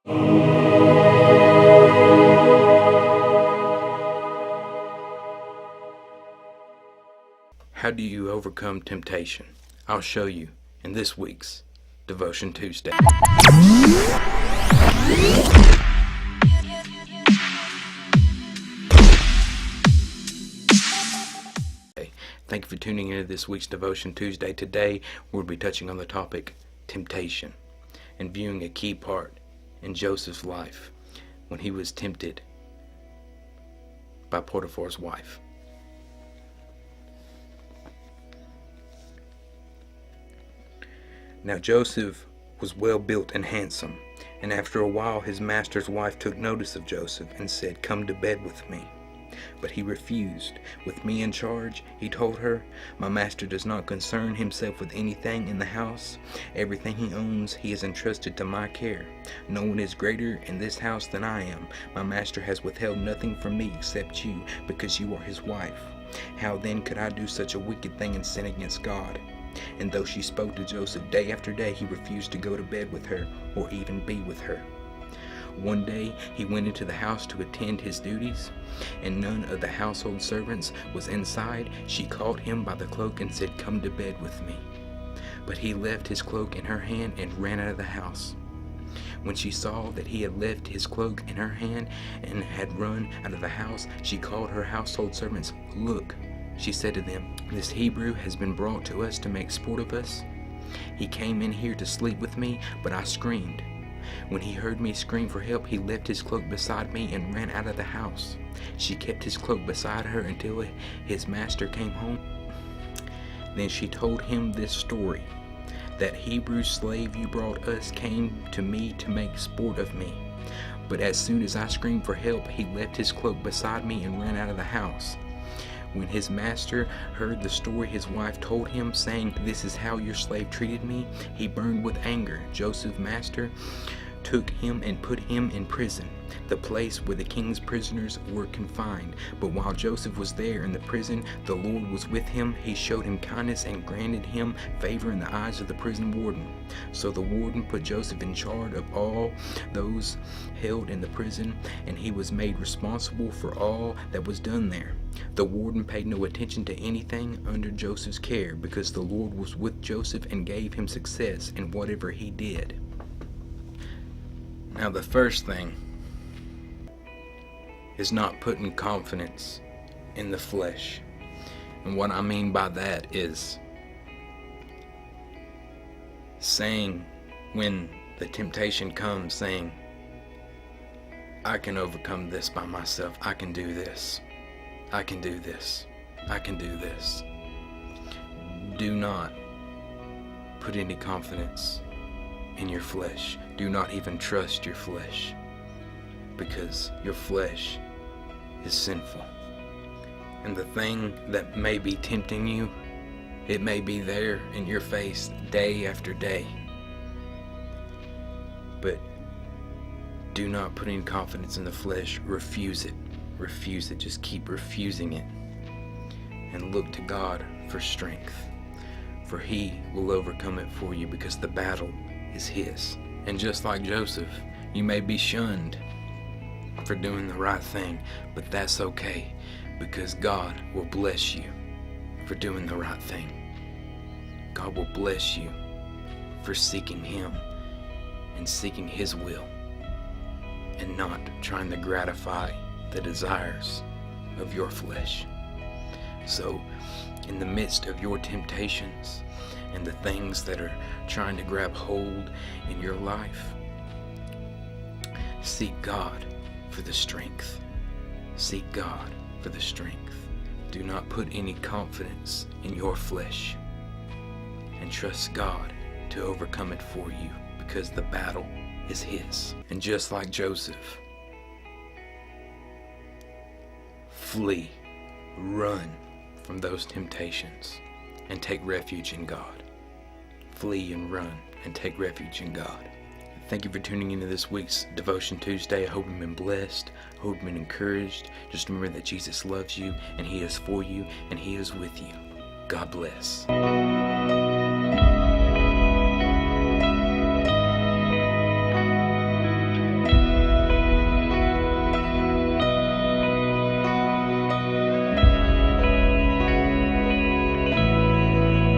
How do you overcome temptation? I'll show you in this week's Devotion Tuesday. Thank you for tuning into this week's Devotion Tuesday. Today we'll be touching on the topic temptation and viewing a key part in Joseph's life when he was tempted by Potiphar's wife. Now Joseph was well built and handsome, and after a while his master's wife took notice of Joseph and said, "Come to bed with me." But he refused. "With me in charge," he told her, "my master does not concern himself with anything in the house. Everything he owns he has entrusted to my care. No one is greater in this house than I am. My master has withheld nothing from me except you, because you are his wife. How then could I do such a wicked thing and sin against God?" And though she spoke to Joseph day after day, he refused to go to bed with her or even be with her. One day he went into the house to attend his duties, and none of the household servants was inside. She caught him by the cloak and said, "Come to bed with me." But he left his cloak in her hand and ran out of the house. When she saw that he had left his cloak in her hand and had run out of the house, she called her household servants. "Look," she said to them, "this Hebrew has been brought to us to make sport of us. He came in here to sleep with me, but I screamed. When he heard me scream for help, he left his cloak beside me and ran out of the house." She kept his cloak beside her until his master came home. Then she told him this story: "That Hebrew slave you brought us came to me to make sport of me. But as soon as I screamed for help, he left his cloak beside me and ran out of the house." When his master heard the story his wife told him, saying, "This is how your slave treated me," he burned with anger. Joseph's master took him and put him in prison, the place where the king's prisoners were confined. But while Joseph was there in the prison, the Lord was with him. He showed him kindness and granted him favor in the eyes of the prison warden. So the warden put Joseph in charge of all those held in the prison, and he was made responsible for all that was done there. The warden paid no attention to anything under Joseph's care, because the Lord was with Joseph and gave him success in whatever he did. Now the first thing is not putting confidence in the flesh. And what I mean by that is saying, when the temptation comes, saying, "I can overcome this by myself. I can do this. I can do this. I can do this." Do not put any confidence in your flesh. Do not even trust your flesh, because your flesh is sinful. And the thing that may be tempting you, it may be there in your face day after day. But do not put any confidence in the flesh. Refuse it. Refuse it. Just keep refusing it. And look to God for strength. For He will overcome it for you, because the battle is His. And just like Joseph, you may be shunned for doing the right thing, but that's okay, because God will bless you for doing the right thing. God will bless you for seeking Him and seeking His will, and not trying to gratify the desires of your flesh. So, in the midst of your temptations and the things that are trying to grab hold in your life, seek God for the strength. Seek God for the strength. Do not put any confidence in your flesh, and trust God to overcome it for you, because the battle is His. And just like Joseph, flee, run from those temptations, and take refuge in God. Flee and run and take refuge in God. Thank you for tuning into this week's Devotion Tuesday. I hope you've been blessed. I hope you've been encouraged. Just remember that Jesus loves you, and He is for you, and He is with you. God bless.